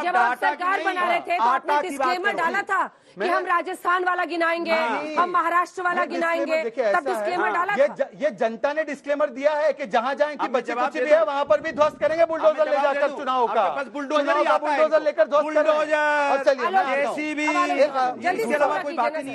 जब आप सरकार बना रहे थे तो आपने डिस्क्लेमर डाला था कि हम राजस्थान वाला गिनाएंगे, हम महाराष्ट्र वाला गिनाएंगे, तब डिस्क्लेमर डाला था। ये जनता ने डिस्क्लेमर दिया है कि जहां जहां की बच्ची कुछ भी है वहां पर भी ध्वस्त करेंगे बुलडोजर ले जाकर चुनाव का। बुलडोजर लेकर ध्वस्त,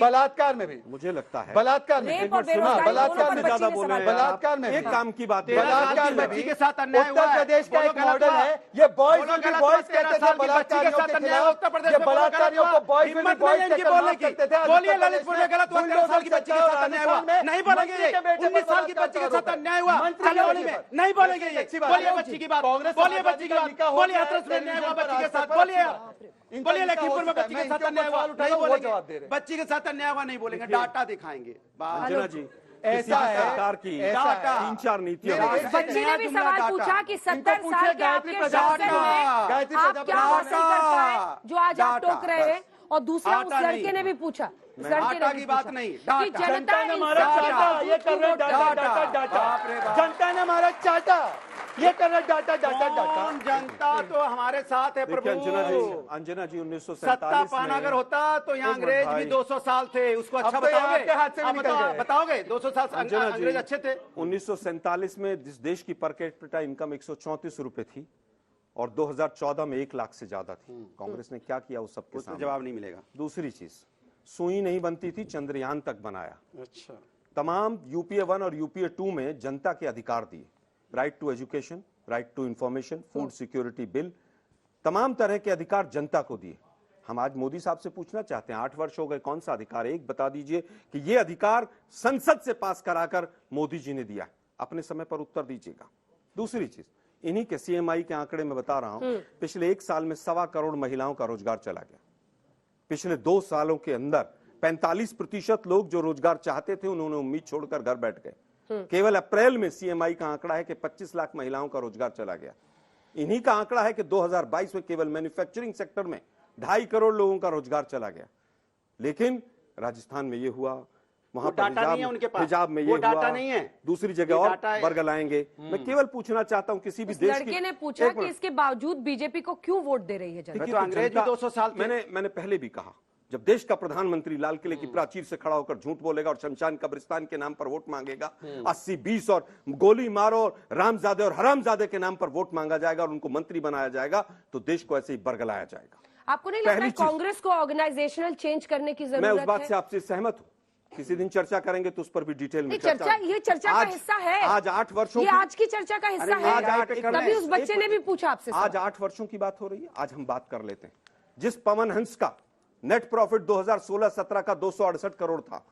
बलात्कार में भी मुझे लगता है, बलात्कार में, बलात्कार में ज्यादा बोल रहे हैं, बलात्कार में एक काम की बात है, बलात्कार में बच्ची के साथ अन्याय हुआ है। उत्तर प्रदेश का एक मॉडल है, ये बॉयज कहते थे बलात्कारियों के खिलाफ, ये बलात्कारियों को बॉयज में बॉयज बोलिए ललितपुर में गलत हुआ, 13 साल की बच्ची के साथ अन्याय हुआ, नहीं बोलेंगे ये। 19 साल की बच्ची के साथ अन्याय हुआ कलौली में, नहीं बोलेंगे ये। बोलिए बच्ची की बात, बोलिए बच्ची की बात, बोलिए हाथरस में अन्याय हुआ बच्ची के साथ, बोलिए लखीमपुर में बच्ची के साथ अन्याय हुआ, नहीं बोलेंगे। बच्ची के साथ अन्याय हुआ नहीं बोलेंगे, डाटा दिखाएंगे। अंजना जी, ऐसा है सरकार की 3-4 नीतियां। बच्ची ने भी सवाल पूछा कि 70 साल के आपके शासन में आप क्या हासिल कर पाए जो आज आप टोक रहे हैं, और दूसरा उस लड़के ने भी पूछा, डाटा की बात नहीं, कि जनता ने हमारा चाटा, ये कर रहे डाटा, जनता ने हमारा चाटा, ये कर रहे डाटा। जनता तो हमारे साथ है प्रभु। अंजना जी 1947 सत्ता पाना अगर होता तो यहाँ अंग्रेज भी 200 साल थे, उसको अच्छा बताओगे? बताओगे 200 साल अंग्रेज अच्छे थे। 1947 में जिस देश की पर कैपिटा इनकम 134 रुपए थी और 2014 में 1 लाख से ज्यादा थी। कांग्रेस ने क्या किया उस सबके सामने? जवाब नहीं मिलेगा। दूसरी चीज, सुई नहीं बनती थी, चंद्रयान तक बनाया। अच्छा, तमाम यूपीए 1 और यूपीए 2 में जनता के अधिकार दिए, right to education, right to information, food security bill, तमाम तरह के अधिकार जनता को दिए। हम आज मोदी साहब से पूछना चाहते हैं, 8 वर्ष हो गए, कौन सा अधिकार है? एक बता दीजिए कि ये अधिकार संसद से पास कराकर मोदी जी ने दिया। अपने समय पर उत्तर दीजिएगा। दूसरी चीज, इन्हीं के सीएमआई के आंकड़े में बता रहा हूं, पिछले 1 साल में 1.25 करोड़ महिलाओं का रोजगार चला गया। पिछले 2 सालों के अंदर 45% लोग जो रोजगार चाहते थे उन्होंने उम्मीद छोड़कर घर बैठ गए। केवल अप्रैल में सीएमआई का आंकड़ा है कि 25 लाख महिलाओं का रोजगार चला गया। इन्हीं का आंकड़ा है कि 2022 में केवल मैन्युफैक्चरिंग सेक्टर में 2.5 करोड़ लोगों का रोजगार चला गया। लेकिन राजस्थान में ये हुआ, वहां पर हिजाब में ये हुआ, नहीं है, दूसरी जगह और बरगलाएंगे। मैं केवल पूछना चाहता हूं किसी भी देश लड़के ने पूछा कि इसके बावजूद बीजेपी को क्यों वोट दे रही है जनता? तो अंग्रेज भी 200 साल। मैंने पहले भी कहा, जब देश का प्रधानमंत्री लाल किले की प्राचीर से खड़ा होकर झूठ बोलेगा और शमशान कब्रिस्तान के नाम पर वोट मांगेगा, 80-20 और गोली मारो और रामजादे और हरामजादे के नाम पर वोट मांगा जाएगा और उनको मंत्री बनाया जाएगा, तो देश को ऐसे ही बरगलाया जाएगा। आपको नहीं लगता कांग्रेस को ऑर्गेनाइजेशनल चेंज करने की जरूरत है? मैं उस बात से आपसे सहमत हूँ। किसी दिन चर्चा करेंगे तो उस पर भी डिटेल में ये चर्चा का हिस्सा है। आज 8 वर्षों ये आज की चर्चा का हिस्सा है। तभी उस बच्चे ने भी पूछा आपसे। आज 8 वर्षों की बात हो रही है। आज हम बात कर लेते हैं, जिस पवन हंस का नेट प्रॉफिट 2016-17 का 268 करोड़ था,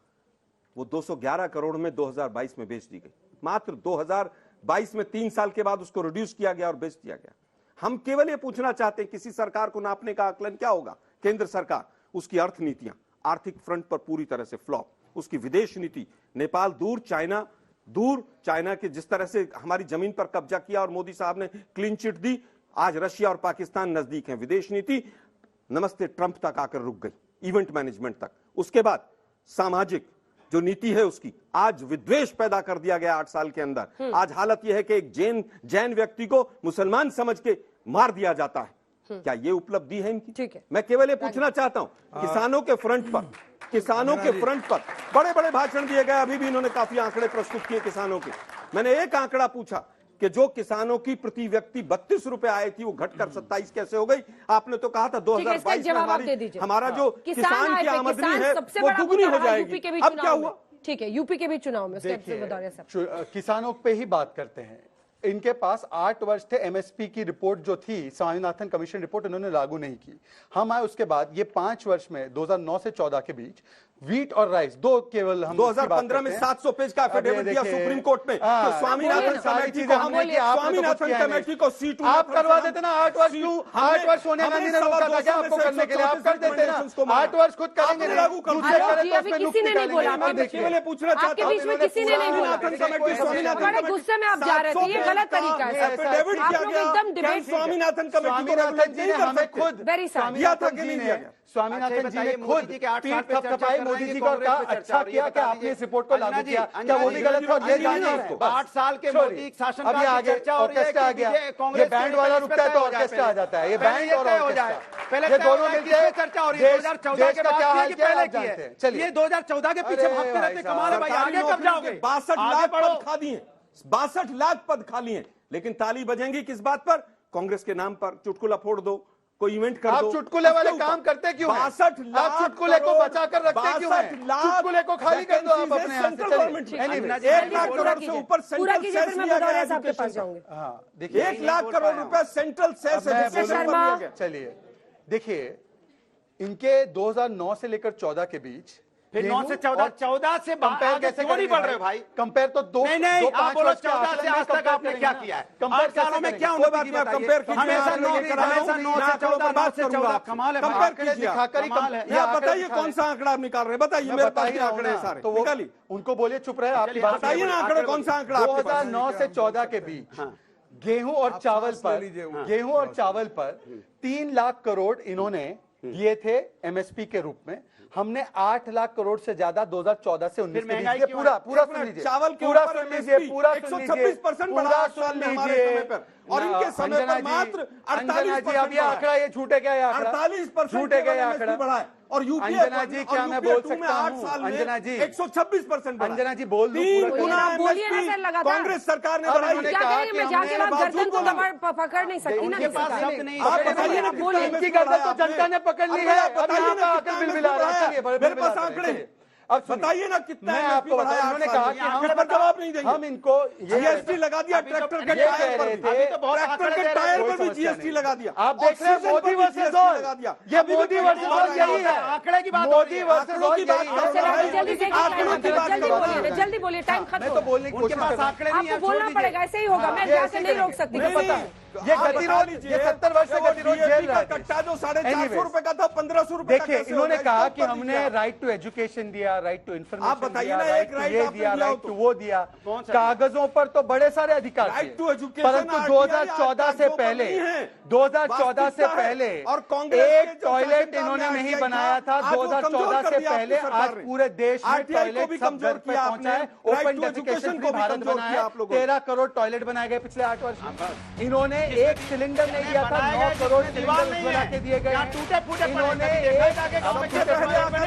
वो 211 करोड़ में 2022 में बेच दी गई। मात्र 2022 में 3 साल के बाद उसको रिड्यूस किया गया और बेच दिया गया। हम केवल ये पूछना चाहते हैं, किसी सरकार को नापने का आकलन क्या होगा? केंद्र सरकार, उसकी अर्थ नीतियां आर्थिक फ्रंट पर पूरी तरह से फ्लॉप, उसकी विदेश नीति, नेपाल दूर, चाइना के जिस तरह से हमारी जमीन पर कब्जा किया और मोदी साहब ने क्लीन चिट दी, आज रशिया और पाकिस्तान नजदीक हैं। विदेश नीति नमस्ते ट्रंप तक आकर रुक गई, इवेंट मैनेजमेंट तक। उसके बाद सामाजिक जो नीति है उसकी आज विद्वेष पैदा कर दिया गया 8 साल के अंदर। आज हालत यह है कि एक जैन व्यक्ति को मुसलमान समझ के मार दिया जाता है। क्या ये उपलब्धि है इनकी? ठीक है, मैं केवल ये पूछना चाहता हूं, किसानों के फ्रंट पर बड़े बड़े भाषण दिए गए, अभी भी इन्होंने काफी आंकड़े प्रस्तुत किए किसानों के। मैंने एक आंकड़ा पूछा कि जो किसानों की प्रति व्यक्ति 32 रुपए आए थी वो घटकर 27 कैसे हो गई? आपने तो कहा था 2022 में हमारा जो किसान की आमदनी है वो दुगनी हो जाएगी। अब क्या हुआ? ठीक है, यूपी के भी चुनाव में किसानों पे ही बात करते हैं। इनके पास 8 वर्ष थे। एमएसपी की रिपोर्ट जो थी, स्वामीनाथन कमीशन रिपोर्ट, इन्होंने लागू नहीं की। हम आए उसके बाद ये 5 वर्ष में 2009 से 14 के बीच वीट और राइस दो केवल हम 2015 में 700 पेज का एफिडेविट दिया सुप्रीम कोर्ट में। तो स्वामीनाथन कमेटी को सीट आप करवा देते ना। 8 वर्ष क्यों? 8 वर्ष सोनिया गांधी ने रोका था क्या आपको करने के लिए? आप कर देते ना। 8 वर्ष खुद करेंगे, लागू कर दिया। किसी ने नहीं बोला। पूछना चाहता हूं, बीच में किसी ने नहीं बोला। बड़े गुस्से में आप जा रहे थे, ये गलत तरीका है। एफिडेविट आप लोग एकदम डिबेट स्वामीनाथन कमेटी को वेरी दिया था कि नहीं दिया गया? स्वामीनाथन जी ने बताइए, खुद मोदी जी के 8 साल पीठ पे चर्चा थपथपाई कर मोदी रहे जी हैं, को और कहा कांग्रेस पे चर्चा अच्छा हो रही है, किया कि बता आपने दीजिए। इस रिपोर्ट को लागू अंजना जी, किया, अंजना क्या जी, मोदी गलत था और ये जानना है इसको। 8 साल के छोड़िए। मोदी शासन अभी काल की आगे चर्चा हो रही है ऑर्केस्ट्रा आ कि गया, बीजे- ये कांग्रेस बैंड के वाला इस पे रुकता है तय तो हो जाए ऑर्केस्ट्रा आ पहले। जाता है, ये पहले बैंड ये और तय हो जाए। ऑर्केस्ट्रा पहले ये तय हो दोनों जाए, मिलते किस हैं। पे चर्चा हो रही है? 2014 के का बाद क्या की है हाल कि क्या है पहले आप की जानते हैं। है? चलिए ये 2014 के पीछे अरे भागते रहते भाई कमाल है भाई, सरकारी आगे कब नौकरियों जाओगे? के 62 आगे लाख बढ़ो। पद खाली हैं, 62 लाख पद खाली हैं, लेकिन ताली बजेंगी किस बात पर? कांग्रेस के नाम पर चुटकुला फोड़ दो, कोई इवेंट कर आप दो। चुटकुले वाले उसके काम ऊपर करते क्यों हैं? 62 लाख आप चुटकुले को करोड़, बचा कर रखते क्यों हैं? 62 लाख चुटकुले को खाली कर दो आप अपने यहाँ से। सेंट्रल चलिए। गवर्नमेंट Anyway, 1 लाख पूरा करोड़ से कीजिए। ऊपर पूरा सेंट्रल कीजिए, सेस फिर मैं लिया गया भदौरिया साहब के पास एजुकेशन जाऊंगी। हाँ देखिए 1 लाख करोड़ रुपए सेंट्रल सेस मैं एजुकेशन पर शर्मा। लिया गया। चलिए देखिए इनके 2009 से लेकर 14 के बीच फिर 9 से 14 14 से कंपेयर आगे कैसे क्यों नहीं बढ़ रहे भाई? कंपेयर तो दो नहीं नहीं, दो आप पांच बोलो वर्ष के 14 आंकड़े से में आज तक compare आपने करेंगे क्या ना। किया है? Compare 8 सालों कैसे में करेंगे? क्या कोई उन्नति बात की नहीं, आप बताइए? compare कीजिए, हमेशा मैं 9 आंकड़े लेकर आ रहा हूं, हमेशा 9 मैं से आंकड़ों 14 पर बात 9 से करूंगा 14 आपसे। कमाल है भाई। Compare आंकड़े कीजिए आप। दिखाकर ही कमाल है। ये आप आंकड़े बताइए दिखा कौन रहे सा आंकड़ा आप निकाल रहे हैं? बताइए, मैं मेरे बता पास ही भी रहा हूं आंकड़े हैं ना। सारे, तो वो निकालिए। उनको बोलिए चुप रहे आपकी बात बताइए ना आंकड़े कौन सा आंकड़ा आपके पास है? 2009 से 14 के बीच गेहूं और चावल पर गेहूं और चावल पर 3 लाख करोड़ इन्होंने दिए थे एमएसपी के रूप में। हमने 8 लाख करोड़ से ज्यादा 2014 से 19 के बीच महंगाई ये क्यों पूरा है? पूरा एक सुन मिनट, लीजिए, चावल के पूरा ऊपर सुन लीजिए, MSP पूरा सुन लीजिए, 126% बढ़ा पूरा 8 साल सुन में हमारे लीजिए। समय पर, और ना, इनके समय अंजना पर जी, मात्र अंजना जी, 48% अब ये आंकड़ा ये झूठे क्या है आंकड़ा? 48% झूठे क्या है केवल आंकड़ा? MSP बढ़ा है, और यूपीए अंजना जी, क्या मैं बोल सकता हूं? 8 साल में अंजना जी, 126% बढ़ा। अंजना जी, बोल दूं 3 पूरा गुना आप बोलिए ना MSP सर, लगातार। कांग्रेस सरकार ने अब बढ़ाई। उन्होंने क्या कहा करेंगे? कि मैं जाके हमने वहां गर्दन को बावजूद पकड़ नहीं सकती ना उनके किसी पास का। शब्द नहीं आप है। बताइए ना, बोलिए। कितना इनकी MSP गर्दन तो बढ़ाया जनता ने पकड़ ली आपने? है। अब अब बताइए यहाँ ना पे कितना आकर MSP बिलबिला रहे हैं। बढ़ाया? चलिए, मेरे बिलबिला पास रहे हैं। आंकड़े हैं। चलिए, अब सुनिए। बताइए ना कितना मैं MSP आपको बढ़ाया? बताऊं, उन्होंने कहा कि आंकड़े पर जवाब नहीं देंगे। हम इनको ये जीएसटी लगा दिया अभी तो ट्रैक्टर के ये टायर कह पर रहे भी। थे, अभी तो बहुत ट्रैक्टर आंकड़े के दे रहे टायर कोई पर भी समस्या जीएसटी नहीं। लगा दिया। आप देख रहे हैं ऑक्सीजन मोदी पर भी वर्सेस GST ऑल। लगा दिया। ये अभी भी मोदी पेट्रोल वर्सेस ऑल बढ़ा यही दिया। है। आंकड़े की बात हो रही मोदी है। वर्सेस आंकड़ों ऑल की यही बात है। करो ना भाई। जल्दी से आंकड़ों की बात जल्दी करो ना। बोलिए, जल्दी बोलिए, टाइम खत्म मैं हो तो गया। बोलने की उनके कोशिश पास कर रहा हूं। आंकड़े नहीं है, आपको छोड़ बोलना दीजिए। पड़ेगा, ऐसे ही होगा। मैं ये जाके ऐसे नहीं रोक करेंगे। सकती, नहीं, तो पता नहीं। है। ये आप गतिरोध, बता लीजिए, ये 70 वर्ष से वो गतिरोध DAP झेल का रहे थे। कट्टा जो 450 Anyways, रुपए का था, 1500 रुपए का देखिए कैसे इन्होंने हो गया? कहा इसका कि उत्तर हमने दीजिए। राइट टू एजुकेशन दिया, राइट टू इन्फॉर्मेशन आप बताइए दिया, ना, राइट एक टू right ये आपने दिया, दिया राइट हो टू तो। वो दिया। कौन सा? कागजों पर तो बड़े सारे अधिकार Right थे। to education, परंतु RTI 2014 से आज तक पहले नहीं है। 2014 से वास्तविकता है। पहले और कांग्रेस के एक जो टॉयलेट शासनकाल में इन्होंने नहीं RTI बनाया था। आज वो कमजोर 2014 कर से दिया आपकी पहले आज सरकार ने। पूरे देश में RTI को टॉयलेट भी सब कमजोर घर पे किया पहुंचा है। आपने। Right open to defecation education free को भी भारत कमजोर बना किया है। आप लोगों ने। 13 करोड़ टॉयलेट बनाए गए पिछले 8 वर्ष में। इन्होंने एक सिलेंडर नहीं दिया था, बनाए 9 गए करोड़ जिसमें दीवार सिलेंडर नहीं बना है। के दिए गए यहाँ हैं। टूटे फूटे पड़े हैं। इन्होंने कभी देखा एक जाके गाँव में सबसे टूटे पहले फूटे आपने बने।